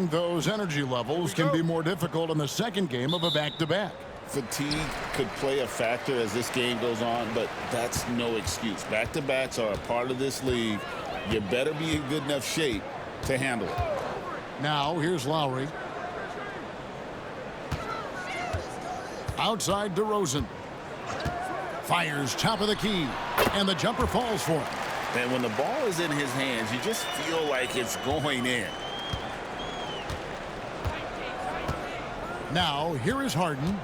Those energy levels can be more difficult in the second game of a back-to-back. Fatigue could play a factor as this game goes on, but that's no excuse. Back-to-backs are a part of this league. You better be in good enough shape to handle it. Now, here's Lowry. Outside DeRozan. Fires top of the key, and the jumper falls for him. And when the ball is in his hands, you just feel like it's going in. Now, here is Harden.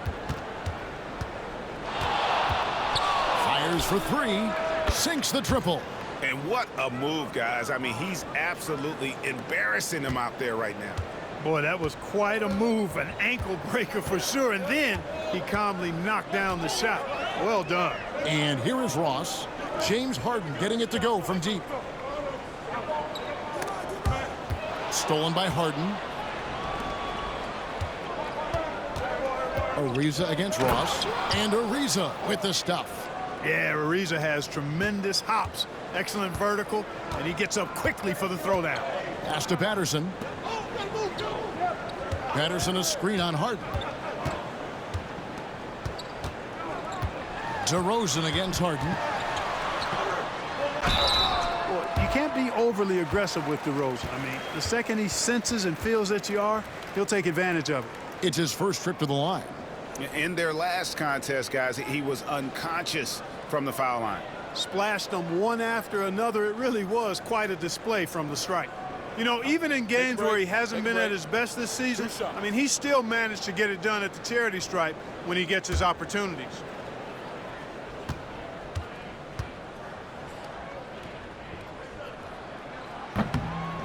Fires for three. Sinks the triple. And what a move, guys. I mean, he's absolutely embarrassing him out there right now. Boy, that was quite a move, an ankle breaker for sure. And then he calmly knocked down the shot. Well done. And here is Ross. James Harden getting it to go from deep. Stolen by Harden. Ariza against Ross. And Ariza with the stuff. Yeah, Ariza has tremendous hops. Excellent vertical, and he gets up quickly for the throwdown. Pass to Patterson. Patterson a screen on Harden. DeRozan against Harden. Well, you can't be overly aggressive with DeRozan. I mean, the second he senses and feels that you are, he'll take advantage of it. It's his first trip to the line. In their last contest, guys, he was unconscious from the foul line. Splashed them one after another. It really was quite a display from the strike. You know, even in games where he hasn't been at his best this season, I mean, he still managed to get it done at the charity stripe when he gets his opportunities.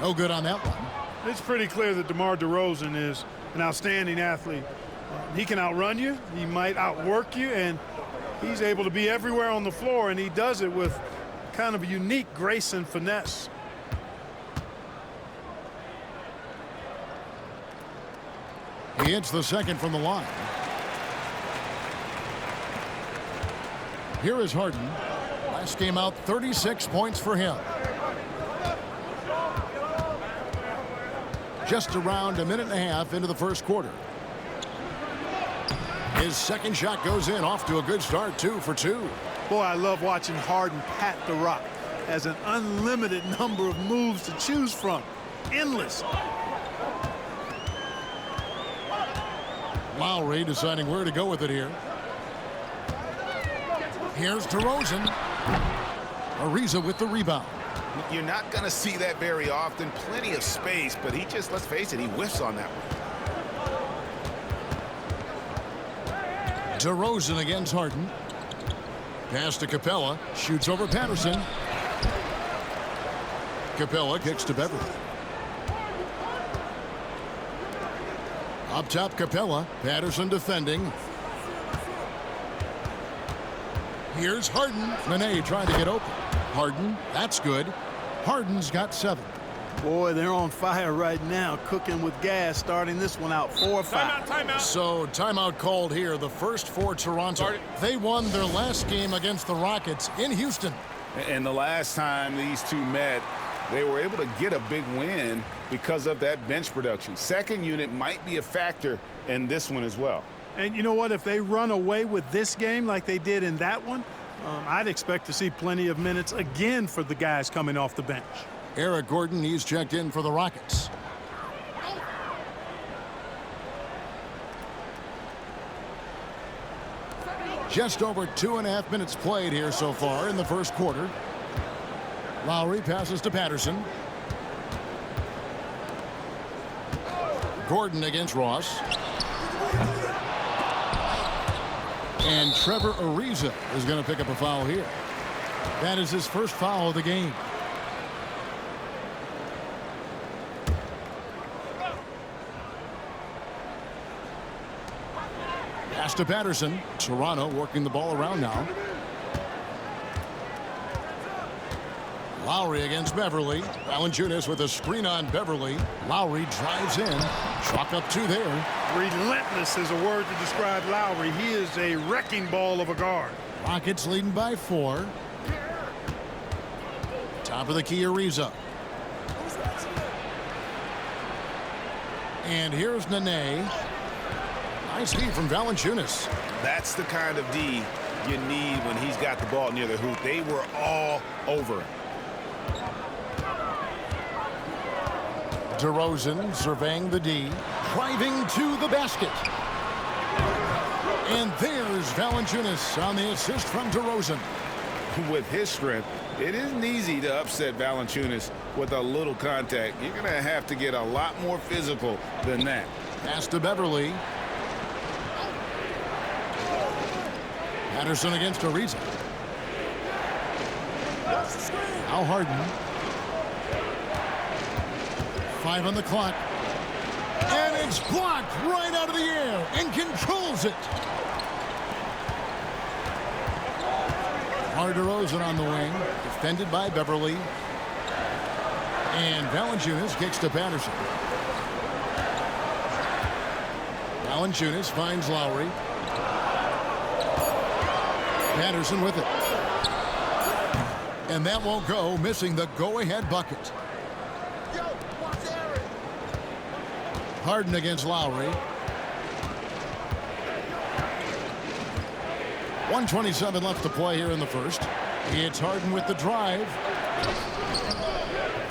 No good on that one. It's pretty clear that DeMar DeRozan is an outstanding athlete. He can outrun you, he might outwork you, and he's able to be everywhere on the floor, and he does it with kind of a unique grace and finesse. He hits the second from the line. Here is Harden. Last game out, 36 points for him. Just around a minute and a half into the first quarter. His second shot goes in, off to a good start, 2 for 2. Boy, I love watching Harden pat the rock. Has an unlimited number of moves to choose from. Endless. Lowry deciding where to go with it here. Here's DeRozan. Ariza with the rebound. You're not going to see that very often. Plenty of space, but he just, let's face it, he whiffs on that one. DeRozan against Harden. Pass to Capella. Shoots over Patterson. Capella kicks to Beverly. Up top, Capella. Patterson defending. Here's Harden. Nene trying to get open. Harden, that's good. Harden's got 7. Boy, they're on fire right now, cooking with gas, starting this one out 4-5. Timeout. So, timeout called here, the first for Toronto. They won their last game against the Rockets in Houston. And the last time these two met, they were able to get a big win because of that bench production. Second unit might be a factor in this one as well. And you know what? If they run away with this game like they did in that one, I'd expect to see plenty of minutes again for the guys coming off the bench. Eric Gordon, he's checked in for the Rockets. Just over 2.5 minutes played here so far in the first quarter. Lowry passes to Patterson. Gordon against Ross. And Trevor Ariza is going to pick up a foul here. That is his first foul of the game. Pass to Patterson. Toronto working the ball around now. Lowry against Beverly. Valanciunas with a screen on Beverly. Lowry drives in. Chalk up 2 there. Relentless is a word to describe Lowry. He is a wrecking ball of a guard. Rockets leading by 4. Top of the key, Ariza. And here's Nene. Nice feed from Valanciunas. That's the kind of D you need when he's got the ball near the hoop. They were all over it. DeRozan surveying the D, driving to the basket. And there's Valanciunas on the assist from DeRozan. With his strength, it isn't easy to upset Valanciunas with a little contact. You're going to have to get a lot more physical than that. Pass to Beverly. Patterson against Ariza. Now Harden. 5 on the clock. And it's blocked right out of the air and controls it. DeRozan on the wing, defended by Beverly. And Valanciunas kicks to Patterson. Valanciunas finds Lowry. Patterson with it. And that won't go, missing the go-ahead bucket. Harden against Lowry. 1:27 left to play here in the first. It's Harden with the drive.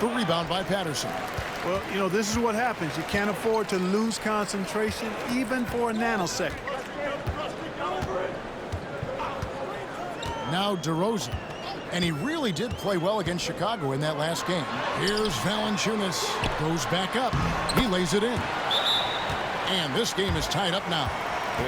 The rebound by Patterson. Well, you know, this is what happens. You can't afford to lose concentration even for a nanosecond. Now DeRozan. And he really did play well against Chicago in that last game. Here's Valanciunas. Goes back up. He lays it in. And this game is tied up now.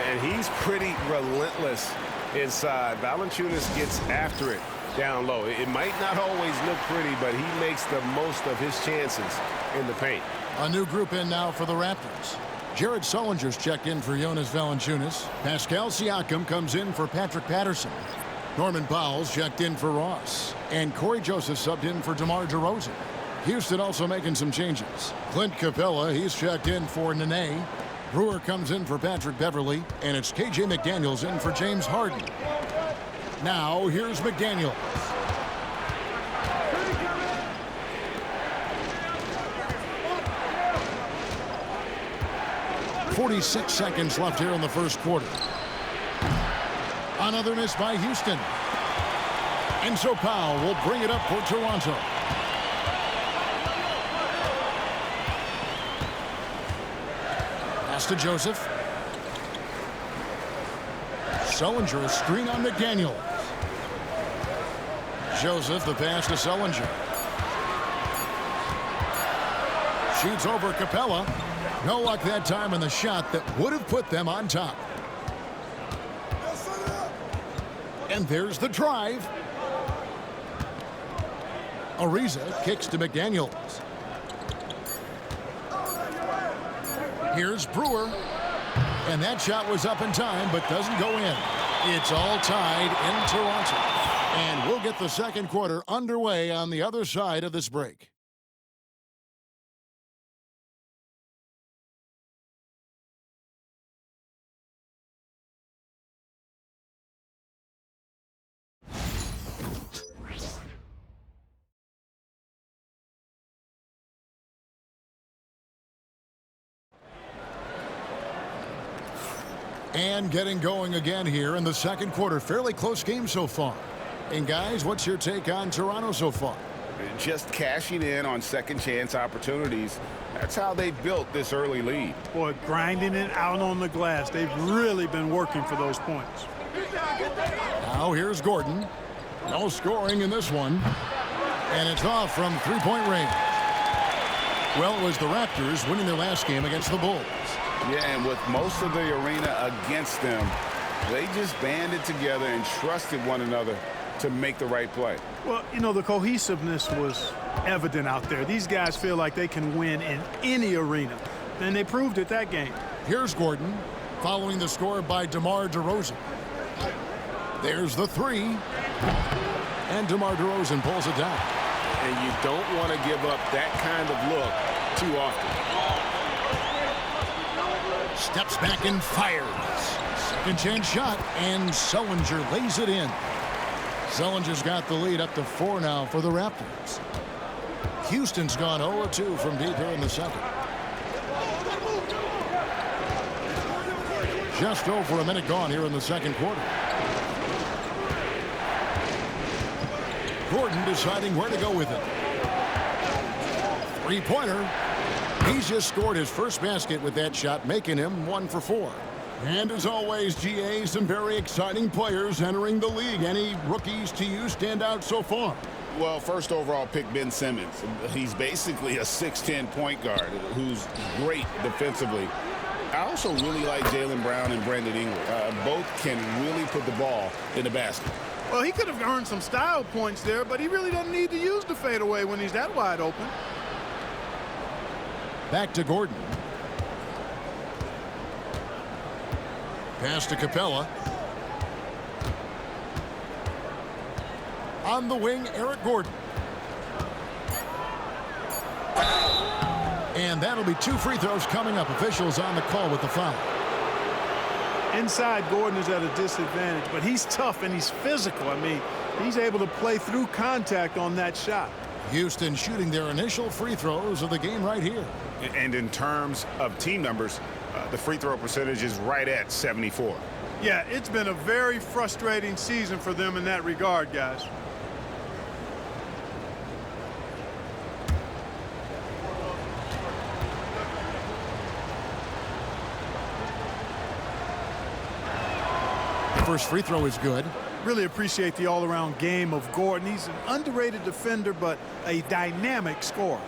And he's pretty relentless inside. Valanciunas gets after it down low. It might not always look pretty, but he makes the most of his chances in the paint. A new group in now for the Raptors. Jared Sullinger's checked in for Jonas Valanciunas. Pascal Siakam comes in for Patrick Patterson. Norman Powell's checked in for Ross. And Corey Joseph subbed in for DeMar DeRozan. Houston also making some changes. Clint Capella, he's checked in for Nene. Brewer comes in for Patrick Beverly. And it's KJ McDaniels in for James Harden. Now, here's McDaniels. .46 seconds left here in the first quarter. Another miss by Houston. And so Powell will bring it up for Toronto. Pass to Joseph. Sullinger, a screen on McDaniel. Joseph, the pass to Sullinger. Shoots over Capella. No luck that time on the shot that would have put them on top. And there's the drive. Ariza kicks to McDaniels. Here's Brewer. And that shot was up in time, but doesn't go in. It's all tied in Toronto. And we'll get the second quarter underway on the other side of this break. And getting going again here in the second quarter. Fairly close game so far. And guys, what's your take on Toronto so far? Just cashing in on second chance opportunities. That's how they built this early lead. Boy, grinding it out on the glass. They've really been working for those points. Now here's Gordon. No scoring in this one. And it's off from three-point range. Well, it was the Raptors winning their last game against the Bulls. Yeah, and with most of the arena against them, they just banded together and trusted one another to make the right play. Well, you know, the cohesiveness was evident out there. These guys feel like they can win in any arena, and they proved it that game. Here's Gordon, following the score by DeMar DeRozan. There's the three, and DeMar DeRozan pulls it down. And you don't want to give up that kind of look too often. Steps back and fires. Second chance shot, and Sullinger lays it in. Sullinger's got the lead up to 4 now for the Raptors. Houston's gone 0-2 from deep here in the second. Just over a minute gone here in the second quarter. Gordon deciding where to go with it. Three-pointer. He's just scored his first basket with that shot, making him 1 for 4. And as always, GA, some very exciting players entering the league. Any rookies to you stand out so far? Well, first overall pick, Ben Simmons. He's basically a 6'10" point guard who's great defensively. I also really like Jaylen Brown and Brandon Ingram. Both can really put the ball in the basket. Well, he could have earned some style points there, but he really doesn't need to use the fadeaway when he's that wide open. Back to Gordon. Pass to Capella. On the wing, Eric Gordon. And that'll be 2 free throws coming up. Officials on the call with the foul. Inside, Gordon is at a disadvantage, but he's tough and he's physical. I mean, he's able to play through contact on that shot. Houston shooting their initial free throws of the game right here. And in terms of team numbers, the free throw percentage is right at 74. Yeah, it's been a very frustrating season for them in that regard, guys. The first free throw is good. Really appreciate the all-around game of Gordon. He's an underrated defender, but a dynamic scorer.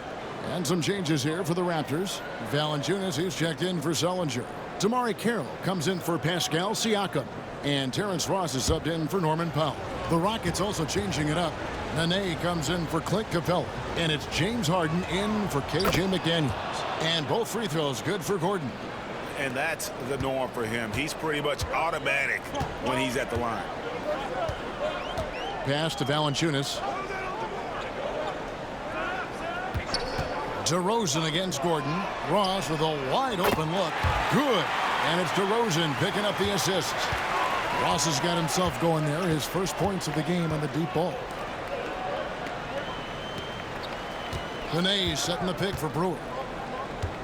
And some changes here for the Raptors. Valanciunas is checked in for Sullinger. Damari Carroll comes in for Pascal Siakam. And Terrence Ross is subbed in for Norman Powell. The Rockets also changing it up. Nene comes in for Clint Capella. And it's James Harden in for KJ McDaniels. And both free throws good for Gordon. And that's the norm for him. He's pretty much automatic when he's at the line. Pass to Valanciunas. DeRozan against Gordon. Ross with a wide open look. Good. And it's DeRozan picking up the assist. Ross has got himself going there. His first points of the game on the deep ball. Nene setting the pick for Brewer.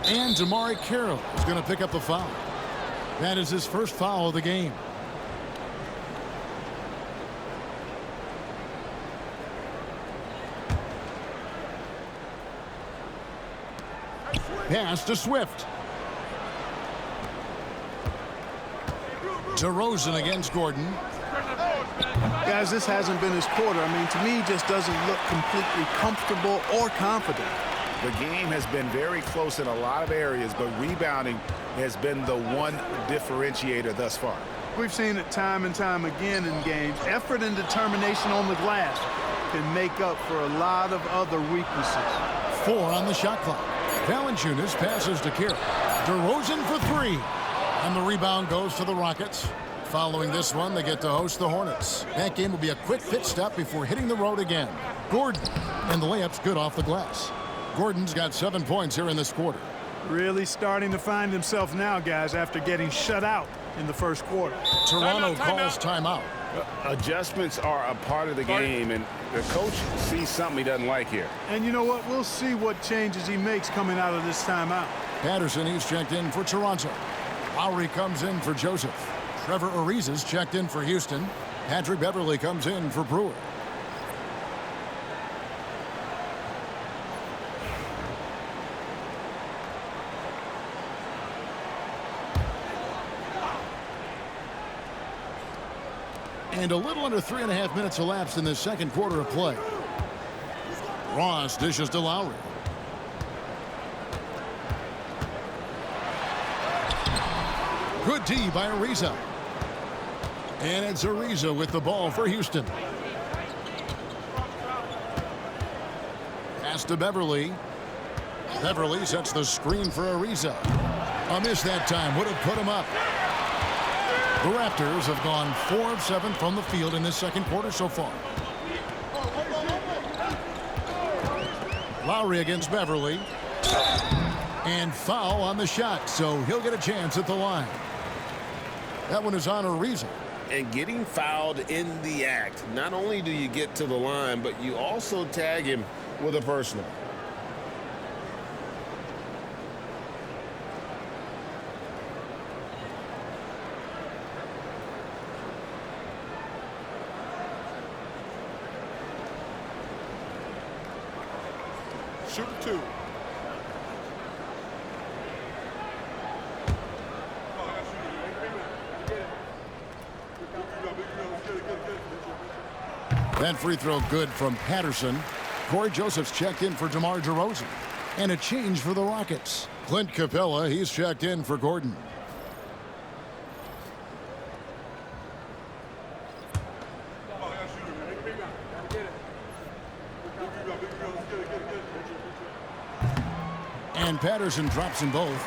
And Damari Carroll is going to pick up the foul. That is his first foul of the game. Pass to Swift. DeRozan against Gordon. Guys, this hasn't been his quarter. I mean, to me, he just doesn't look completely comfortable or confident. The game has been very close in a lot of areas, but rebounding has been the one differentiator thus far. We've seen it time and time again in games. Effort and determination on the glass can make up for a lot of other weaknesses. 4 on the shot clock. Valanciunas passes to Carroll. DeRozan for 3. And the rebound goes to the Rockets. Following this one, they get to host the Hornets. That game will be a quick pit stop before hitting the road again. Gordon, and the layup's good off the glass. Gordon's got 7 points here in this quarter. Really starting to find himself now, guys, after getting shut out in the first quarter. Toronto calls timeout. Adjustments are a part of the game, and the coach sees something he doesn't like here. And you know what? We'll see what changes he makes coming out of this timeout. Patterson, he's checked in for Toronto. Lowry comes in for Joseph. Trevor Ariza's checked in for Houston. Patrick Beverly comes in for Brewer. And a little under 3.5 minutes elapsed in the second quarter of play. Ross dishes to Lowry. Good D by Ariza. And it's Ariza with the ball for Houston. Pass to Beverly. Beverly sets the screen for Ariza. A miss that time would have put him up. The Raptors have gone 4 of 7 from the field in this second quarter so far. Lowry against Beverly. And foul on the shot, so he'll get a chance at the line. That one is on Ariza. And getting fouled in the act, not only do you get to the line, but you also tag him with a personal. Shoot 2. That free throw good from Patterson. Corey Joseph's checked in for DeMar DeRozan. And a change for the Rockets. Clint Capella, he's checked in for Gordon. And Patterson drops them both.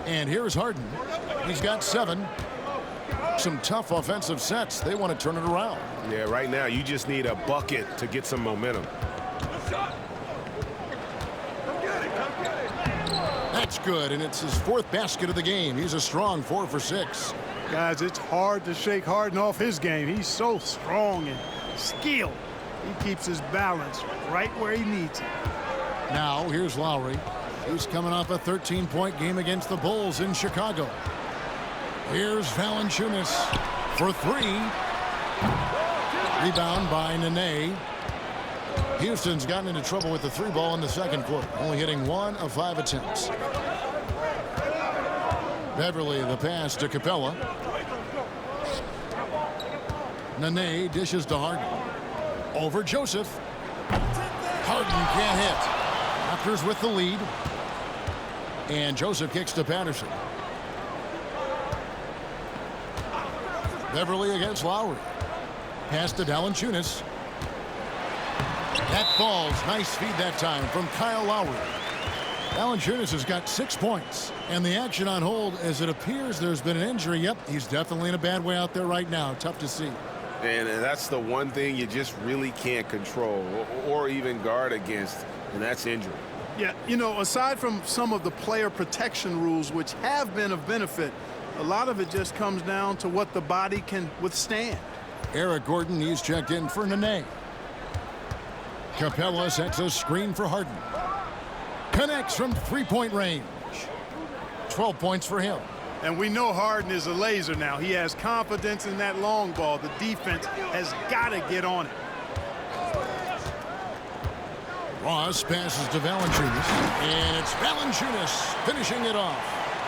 And here's Harden. He's got 7. Some tough offensive sets. They want to turn it around. Yeah, right now you just need a bucket to get some momentum. That's good, and it's his 4th basket of the game. He's a strong 4 for 6. Guys, it's hard to shake Harden off his game. He's so strong and skilled. He keeps his balance right where he needs it. Now, here's Lowry. He's coming off a 13-point game against the Bulls in Chicago. Here's Valanciunas for 3. Rebound by Nene. Houston's gotten into trouble with the 3 ball in the second quarter, only hitting 1 of 5 attempts. Beverly the pass to Capella. Nene dishes to Harden. Over Joseph. Harden can't hit. Raptors with the lead. And Joseph kicks to Patterson. Beverly against Lowry. Pass to Valanciunas. That falls. Nice feed that time from Kyle Lowry. Valanciunas has got 6 points. And the action on hold as it appears there's been an injury. Yep, he's definitely in a bad way out there right now. Tough to see. And that's the one thing you just really can't control or even guard against, and that's injury. Yeah, you know, aside from some of the player protection rules, which have been of benefit, a lot of it just comes down to what the body can withstand. Eric Gordon, he's checked in for Nene. Capella sets a screen for Harden. Connects from 3-point range. 12 points for him. And we know Harden is a laser now. He has confidence in that long ball. The defense has got to get on it. Ross passes to Valanciunas. And it's Valanciunas finishing it off.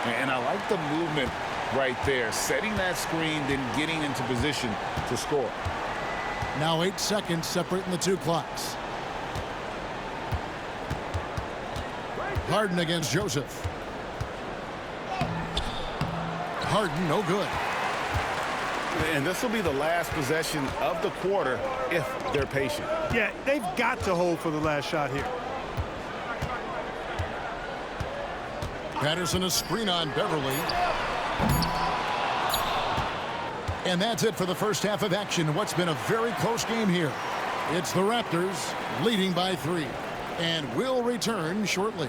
And I like the movement right there. Setting that screen, then getting into position to score. Now 8 seconds separating the 2 clocks. Harden against Joseph. Harden, no good. And this will be the last possession of the quarter if they're patient. Yeah, they've got to hold for the last shot here. Patterson a screen on Beverly. And that's it for the first half of action. What's been a very close game here. It's the Raptors leading by 3. And we'll return shortly.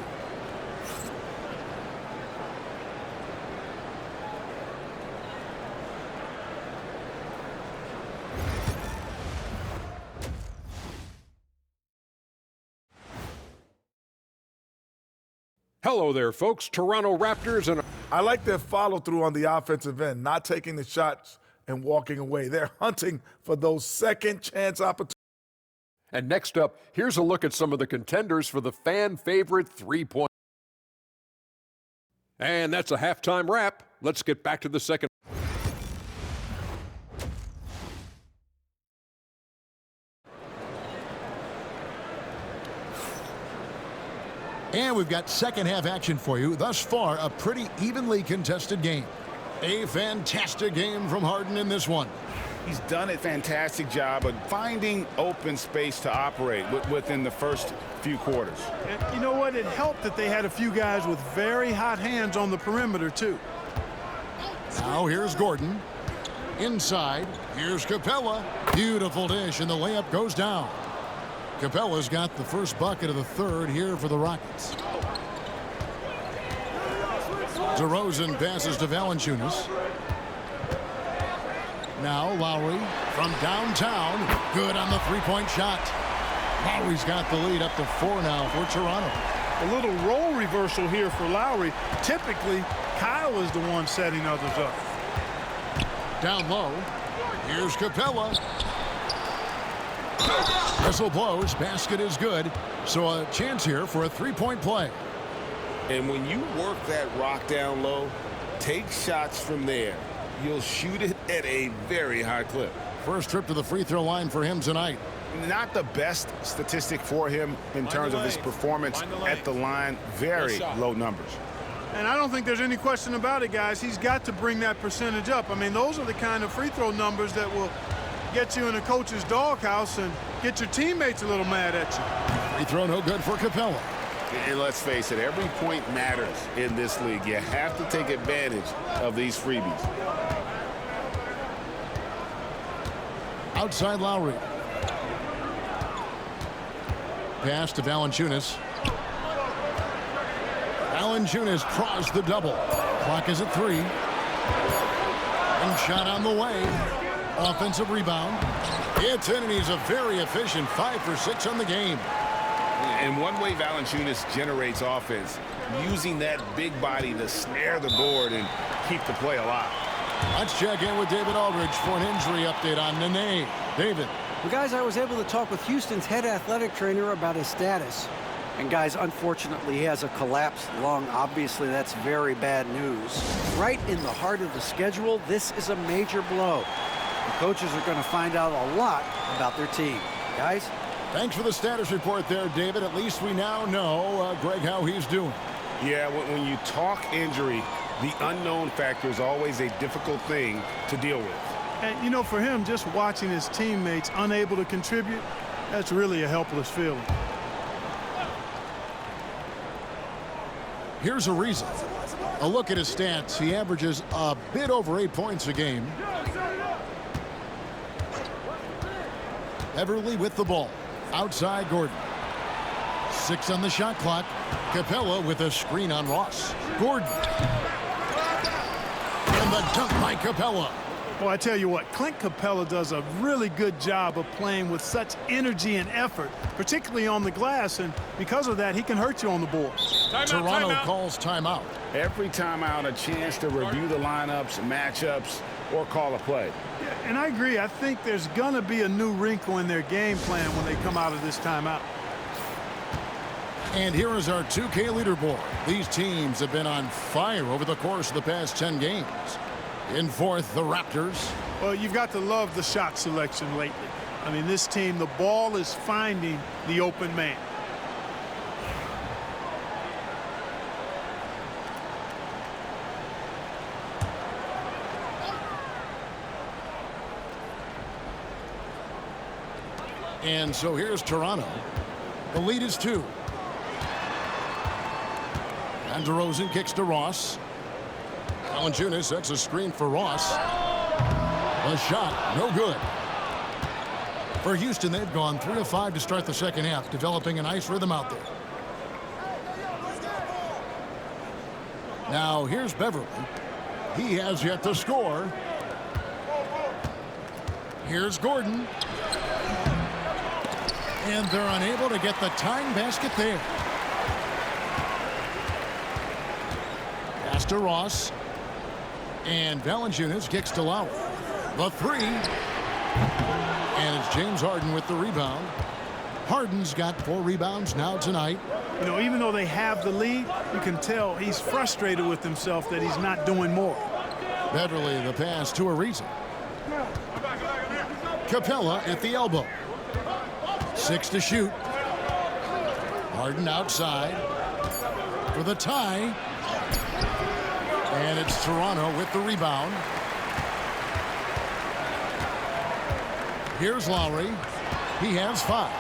Hello there, folks. Toronto Raptors and I like their follow-through on the offensive end, not taking the shots and walking away. They're hunting for those second-chance opportunities. And next up, here's a look at some of the contenders for the fan-favorite three-point. And that's a halftime wrap. Let's get back to the second. And we've got second half action for you. Thus far, a pretty evenly contested game. A fantastic game from Harden in this one. He's done a fantastic job of finding open space to operate within the first few quarters. And you know what? It helped that they had a few guys with very hot hands on the perimeter, too. Now here's Gordon. Inside, here's Capella. Beautiful dish, and the layup goes down. Capella's got the first bucket of the third here for the Rockets. DeRozan passes to Valanciunas. Now Lowry from downtown. Good on the three-point shot. Lowry's got the lead up to 4 now for Toronto. A little role reversal here for Lowry. Typically, Kyle is the one setting others up. Down low. Here's Capella. Whistle blows. Basket is good. So a chance here for a three-point play. And when you work that rock down low, take shots from there. You'll shoot it at a very high clip. First trip to the free throw line for him tonight. Not the best statistic for him in terms of his performance at the line. Very low numbers. And I don't think there's any question about it, guys. He's got to bring that percentage up. I mean, those are the kind of free throw numbers that will get you in a coach's doghouse and get your teammates a little mad at you. Free throw no good for Capella. And let's face it, every point matters in this league. You have to take advantage of these freebies. Outside Lowry. Pass to Valanciunas. Valanciunas draws the double. Clock is at 3. And shot on the way. Offensive rebound. It's in, and he's a very efficient 5 for 6 on the game. And one way Valanciunas generates offense, using that big body to snare the board and keep the play alive. Let's check in with David Aldridge for an injury update on Nene. David. Well, guys, I was able to talk with Houston's head athletic trainer about his status. And, guys, unfortunately, he has a collapsed lung. Obviously, that's very bad news. Right in the heart of the schedule, this is a major blow. The coaches are going to find out a lot about their team. Guys? Thanks for the status report there, David. At least we now know, Greg, how he's doing. Yeah, when you talk injury, the unknown factor is always a difficult thing to deal with. And, you know, for him, just watching his teammates unable to contribute, that's really a helpless feeling. Here's a reason. A look at his stats. He averages a bit over 8 points a game. Beverly with the ball. Outside Gordon. 6 on the shot clock. Capella with a screen on Ross. Gordon. And the dunk by Capella. Well, I tell you what, Clint Capella does a really good job of playing with such energy and effort, particularly on the glass, and because of that, he can hurt you on the board. Toronto calls timeout. Every timeout, a chance to review the lineups, matchups, or call a play. Yeah, and I agree. I think there's going to be a new wrinkle in their game plan when they come out of this timeout. And here is our 2K leaderboard. These teams have been on fire over the course of the past 10 games. In fourth, the Raptors. Well, you've got to love the shot selection lately. I mean, this team, the ball is finding the open man. And so here's Toronto. The lead is 2. And DeRozan kicks to Ross. Valanciunas sets a screen for Ross. A shot, no good. For Houston, they've gone 3 of 5 to start the second half, developing a nice rhythm out there. Now here's Beverly. He has yet to score. Here's Gordon. And they're unable to get the tying basket there. Pass to Ross. And Valanciunas kicks to Lowry. The 3. And it's James Harden with the rebound. Harden's got 4 rebounds now tonight. You know, even though they have the lead, you can tell he's frustrated with himself that he's not doing more. Beverly the pass to Ariza. Capella at the elbow. 6 to shoot. Harden outside for the tie. And it's Toronto with the rebound. Here's Lowry. He has 5.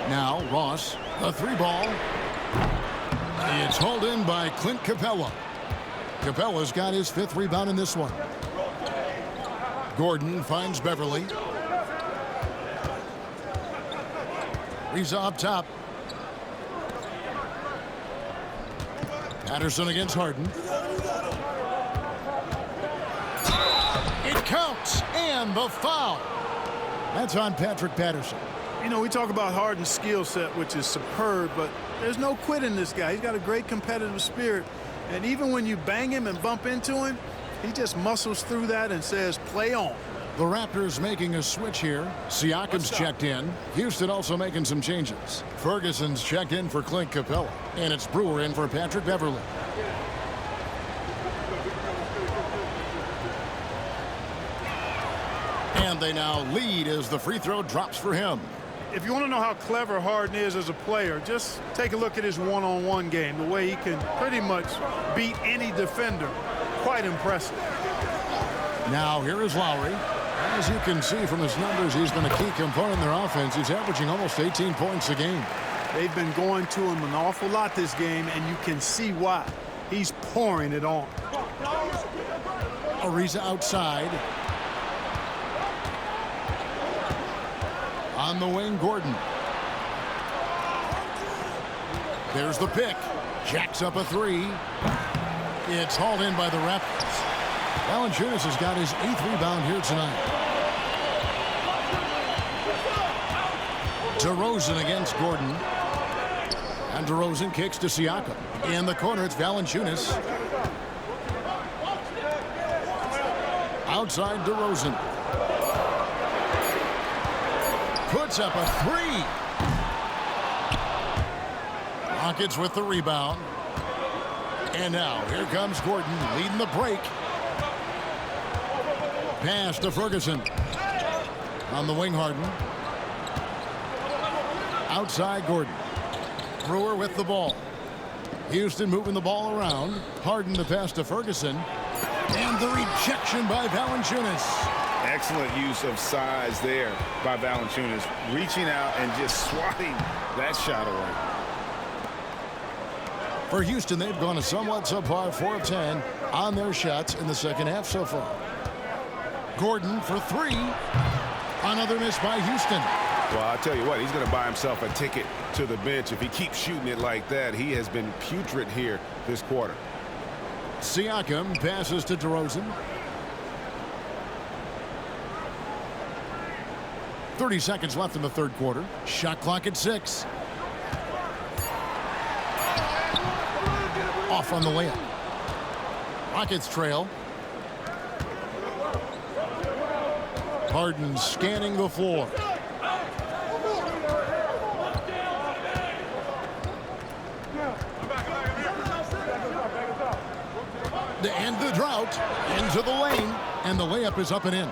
Now Ross, the 3 ball. It's hauled in by Clint Capella. Capella's got his 5th rebound in this one. Gordon finds Beverly. Ariza up top. Patterson against Harden. It counts, and the foul. That's on Patrick Patterson. You know, we talk about Harden's skill set, which is superb, but there's no quit in this guy. He's got a great competitive spirit, and even when you bang him and bump into him, he just muscles through that and says, play on. The Raptors making a switch here. Siakam's checked in. Houston also making some changes. Ferguson's checked in for Clint Capella. And it's Brewer in for Patrick Beverley. And they now lead as the free throw drops for him. If you want to know how clever Harden is as a player, just take a look at his one-on-one game. The way he can pretty much beat any defender. Quite impressive. Now here is Lowry. As you can see from his numbers, he's been a key component in their offense. He's averaging almost 18 points a game. They've been going to him an awful lot this game, and you can see why. He's pouring it on. Ariza outside. On the wing, Gordon. There's the pick. Jacks up a three. It's hauled in by the Raptors. Valanciunas has got his 8th rebound here tonight. DeRozan against Gordon. And DeRozan kicks to Siakam. In the corner, it's Valanciunas. Outside DeRozan. Puts up a three. Rockets with the rebound. And now here comes Gordon leading the break. Pass to Ferguson. On the wing, Harden. Outside Gordon. Brewer with the ball. Houston moving the ball around. Harden the pass to Ferguson. And the rejection by Valanciunas. Excellent use of size there by Valanciunas. Reaching out and just swatting that shot away. For Houston, they've gone a somewhat subpar 4 of 10 on their shots in the second half so far. Gordon for three. Another miss by Houston. Well, I'll tell you what, he's going to buy himself a ticket to the bench. If he keeps shooting it like that, he has been putrid here this quarter. Siakam passes to DeRozan. 30 seconds left in the third quarter. Shot clock at 6. Off on the layup. Rockets trail. Harden scanning the floor. To end the drought, into the lane, and the layup is up and in.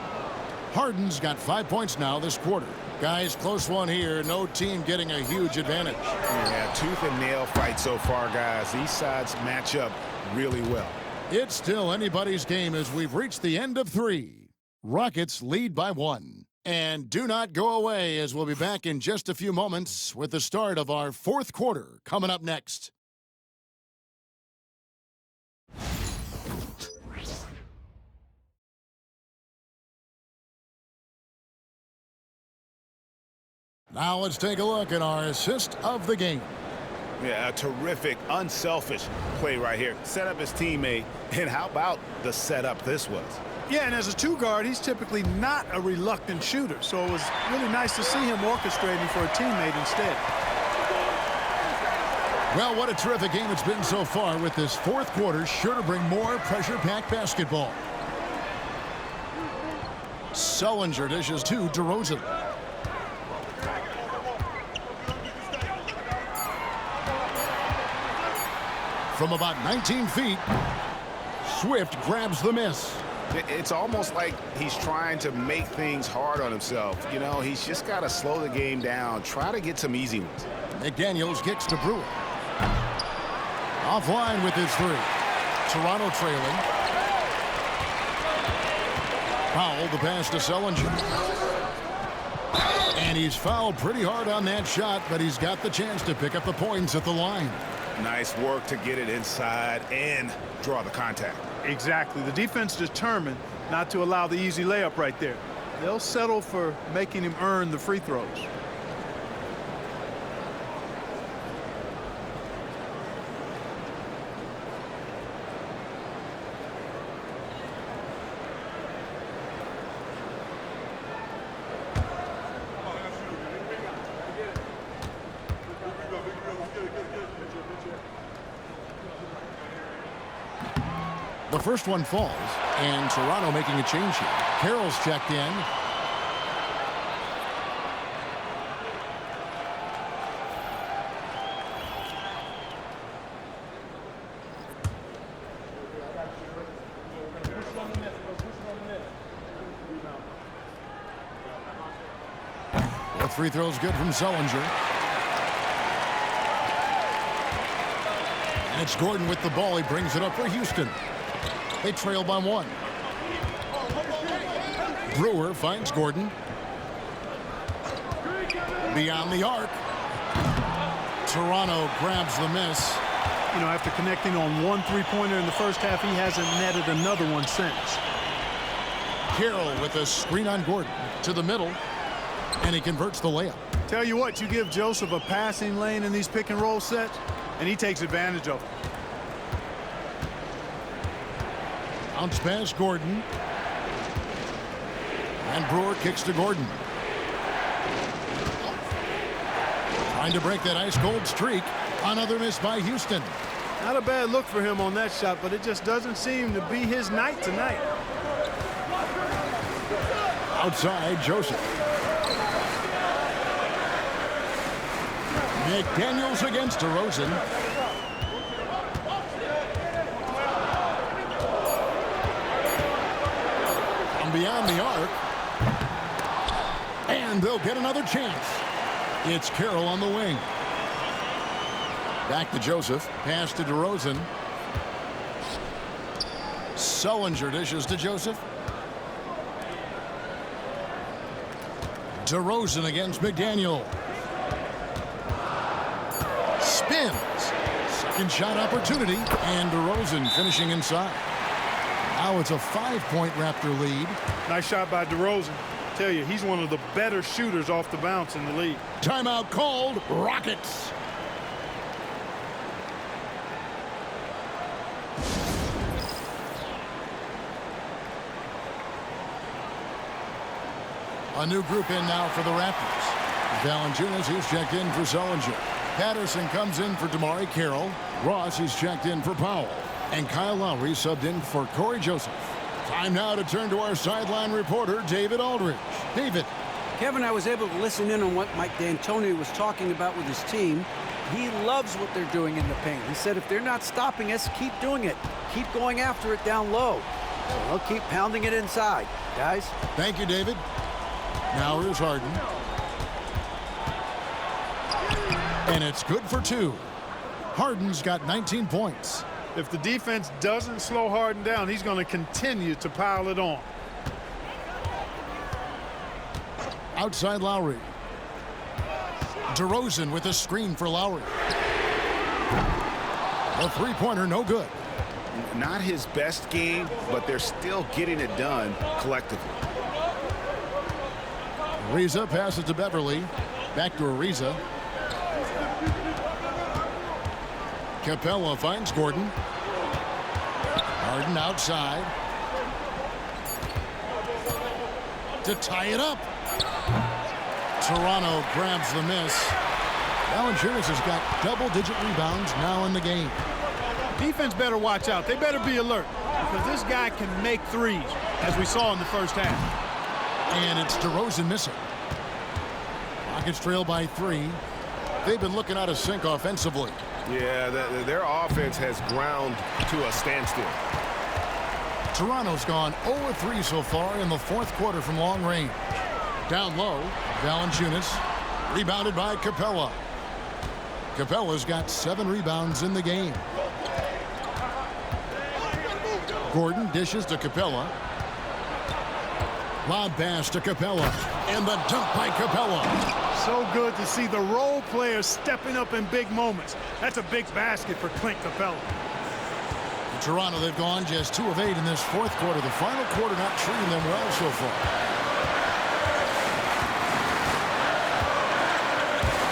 Harden's got 5 points now this quarter. Guys, close one here. No team getting a huge advantage. Yeah, tooth and nail fight so far, guys. These sides match up really well. It's still anybody's game as we've reached the end of 3. Rockets lead by 1. And do not go away as we'll be back in just a few moments with the start of our 4th quarter coming up next. Now let's take a look at our assist of the game. Yeah, a terrific, unselfish play right here. Set up his teammate, and how about the setup this was? Yeah, and as a two-guard, he's typically not a reluctant shooter, so it was really nice to see him orchestrating for a teammate instead. Well, what a terrific game it's been so far, with this 4th quarter sure to bring more pressure-packed basketball. Sullinger dishes to DeRozan. From about 19 feet, Swift grabs the miss. It's almost like he's trying to make things hard on himself. You know, he's just got to slow the game down, try to get some easy ones. McDaniels kicks to Brewer. Offline with his 3. Toronto trailing. Powell the pass to Sullinger. And he's fouled pretty hard on that shot, but he's got the chance to pick up the points at the line. Nice work to get it inside and draw the contact. Exactly. The defense determined not to allow the easy layup right there. They'll settle for making him earn the free throws. The first one falls, and Toronto making a change here. Carroll's checked in. The free throw's good from Sullinger. And it's Gordon with the ball. He brings it up for Houston. They trail by 1. Brewer finds Gordon. Beyond the arc. Toronto grabs the miss. You know, after connecting on 1 3-pointer in the first half, he hasn't netted another one since. Carroll with a screen on Gordon to the middle. And he converts the layup. Tell you what, you give Joseph a passing lane in these pick and roll sets, and he takes advantage of it. Bounce pass Gordon. And Brewer kicks to Gordon. Trying to break that ice-cold streak. Another miss by Houston. Not a bad look for him on that shot, but it just doesn't seem to be his night tonight. Outside, Joseph. McDaniels against DeRozan. From beyond the arc. And they'll get another chance. It's Carroll on the wing. Back to Joseph. Pass to DeRozan. Sullinger dishes to Joseph. DeRozan against McDaniel. Spins. Second shot opportunity. And DeRozan finishing inside. Now it's a 5-point Raptor lead. Nice shot by DeRozan. I tell you, he's one of the better shooters off the bounce in the league. Timeout called. Rockets. A new group in now for the Raptors. Valanciunas, who's checked in for Sullinger. Patterson comes in for Damari Carroll. Ross, who's checked in for Powell. And Kyle Lowry subbed in for Corey Joseph. Time now to turn to our sideline reporter, David Aldridge. David. Kevin, I was able to listen in on what Mike D'Antoni was talking about with his team. He loves what they're doing in the paint. He said if they're not stopping us, keep doing it. Keep going after it down low. So they'll keep pounding it inside, guys. Thank you, David. Now here's Harden. And it's good for 2. Harden's got 19 points. If the defense doesn't slow Harden down, he's going to continue to pile it on. Outside Lowry. DeRozan with a screen for Lowry. A three-pointer, no good. Not his best game, but they're still getting it done collectively. Ariza passes to Beverly. Back to Ariza. Capella finds Gordon. Harden outside. To tie it up. Toronto grabs the miss. Valanciunas has got double-digit rebounds now in the game. Defense better watch out. They better be alert because this guy can make threes, as we saw in the first half. And it's DeRozan missing. Rockets trail by 3. They've been looking out of sync offensively. Yeah, their offense has ground to a standstill. Toronto's gone 0-3 so far in the fourth quarter from long range. Down low, Valanciunas. Rebounded by Capella. Capella's got 7 rebounds in the game. Gordon dishes to Capella. Lob pass to Capella. And the dunk by Capella. So good to see the role players stepping up in big moments. That's a big basket for Clint Capella. In Toronto, they've gone just 2 of 8 in this fourth quarter. The final quarter not treating them well so far.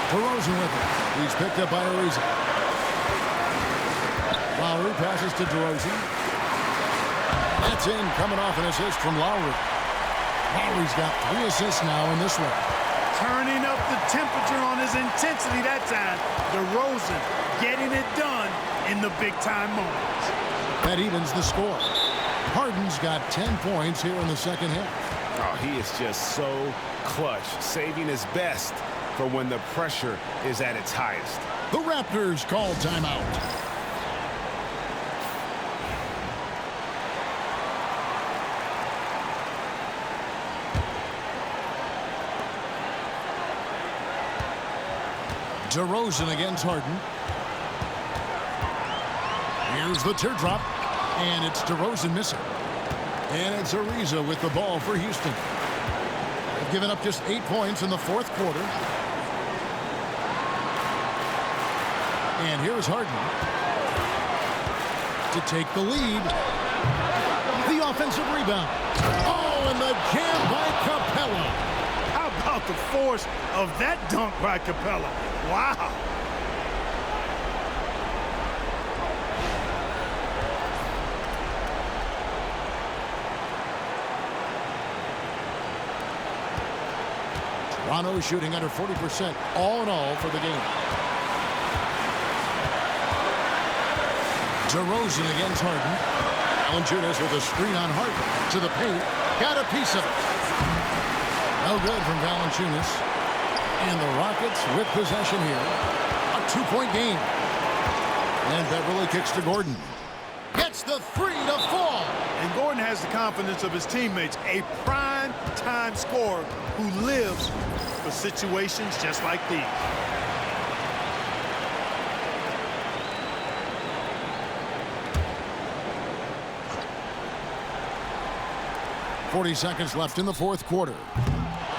DeRozan with it. He's picked up by Ariza. Lowry passes to DeRozan. That's in, coming off an assist from Lowry. Lowry's got 3 assists now in this one. Turning up the temperature on his intensity that time. DeRozan getting it done in the big-time moments. That evens the score. Harden's got 10 points here in the second half. Oh, he is just so clutch, saving his best for when the pressure is at its highest. The Raptors call timeout. DeRozan against Harden. Here's the teardrop, and it's DeRozan missing. And it's Ariza with the ball for Houston. They've given up just 8 points in the fourth quarter. And here's Harden to take the lead. The offensive rebound. Oh, and the jam by Capella. How about the force of that dunk by Capella? Wow. Toronto shooting under 40% all in all for the game. DeRozan against Harden. Valanciunas with a screen on Harden to the paint. Got a piece of it. No good from Valanciunas. And the Rockets with possession here. A 2-point game. And Beverly kicks to Gordon. Gets the three to fall. And Gordon has the confidence of his teammates. A prime-time scorer who lives for situations just like these. .40 left in the fourth quarter.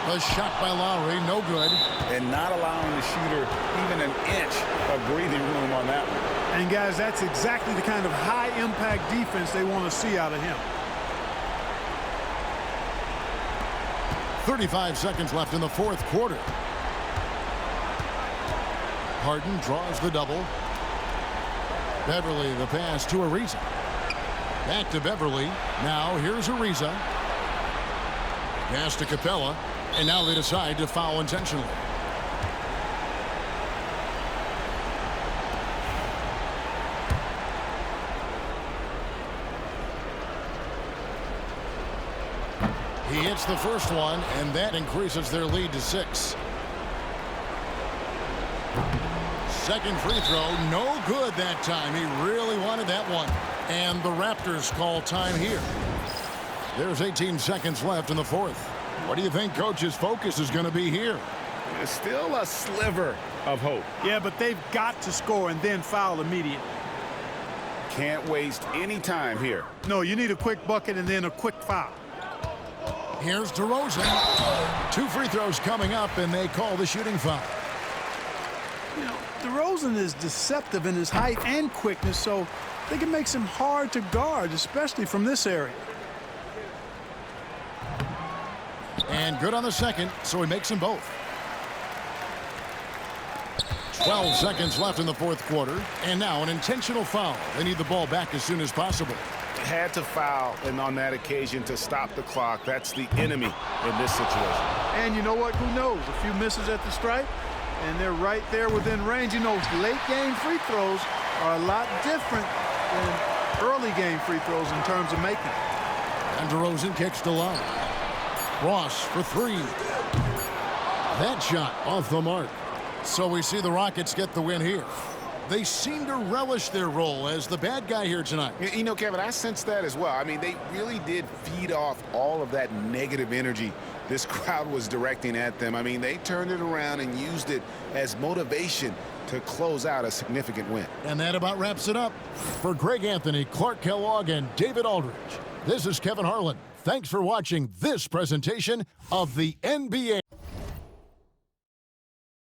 A shot by Lowry, no good. And not allowing the shooter even an inch of breathing room on that one. And guys, that's exactly the kind of high-impact defense they want to see out of him. 35 seconds left in the fourth quarter. Harden draws the double. Beverly the pass to Ariza. Back to Beverly. Now here's Ariza. Pass to Capella. And now they decide to foul intentionally. He hits the first one, and that increases their lead to 6. Second free throw, no good that time. He really wanted that one. And the Raptors call time here. There's 18 seconds left in the fourth. What do you think Coach's focus is going to be here? There's still a sliver of hope. Yeah, but they've got to score and then foul immediately. Can't waste any time here. No, you need a quick bucket and then a quick foul. Here's DeRozan. 2 free throws coming up, and they call the shooting foul. You know, DeRozan is deceptive in his height and quickness, so they can make him hard to guard, especially from this area. And good on the second, so he makes them both. 12 seconds left in the fourth quarter, and now an intentional foul. They need the ball back as soon as possible. Had to foul, and on that occasion to stop the clock. That's the enemy in this situation. And you know what? Who knows? A few misses at the stripe, and they're right there within range. You know, late game free throws are a lot different than early game free throws in terms of making. And DeRozan kicks to Love. Ross for 3. That shot off the mark. So we see the Rockets get the win here. They seem to relish their role as the bad guy here tonight. You know, Kevin, I sense that as well. I mean, they really did feed off all of that negative energy this crowd was directing at them. I mean, they turned it around and used it as motivation to close out a significant win. And that about wraps it up. For Greg Anthony, Clark Kellogg, and David Aldridge, this is Kevin Harlan. Thanks for watching this presentation of the NBA.